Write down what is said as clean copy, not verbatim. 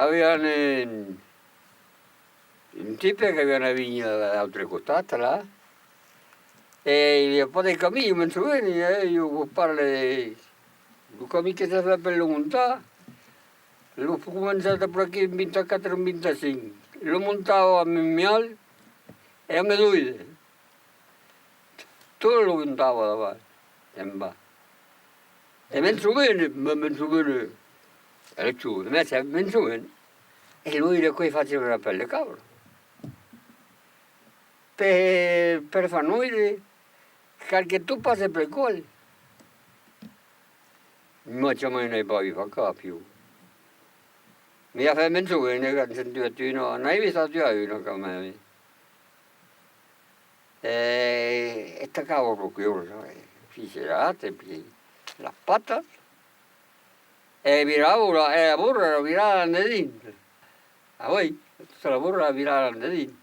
Habían un tipo que havia una vigna d'altre costat, là, e poi del camino, mentre venne, io parlo del camino che si fa per lo montare, l'ho cominciato per aquí in 24 in 25, lo montavo a Mimmial e a Meduide, tutto lo montavo davanti, in basso. E mentre venne, era giù, mentre venne, e lui da qui faceva la pelle cavolo. Per far noi, che tu passi per quello. Ma c'è mai ne poi fa più. Mi ha fatto menzogna che sentito no, non hai visto più uno come e sta cavolo qui ora, fiserate, la patas, e viravo la burra la virava a dentro. A voi, la burra la virava a dentro.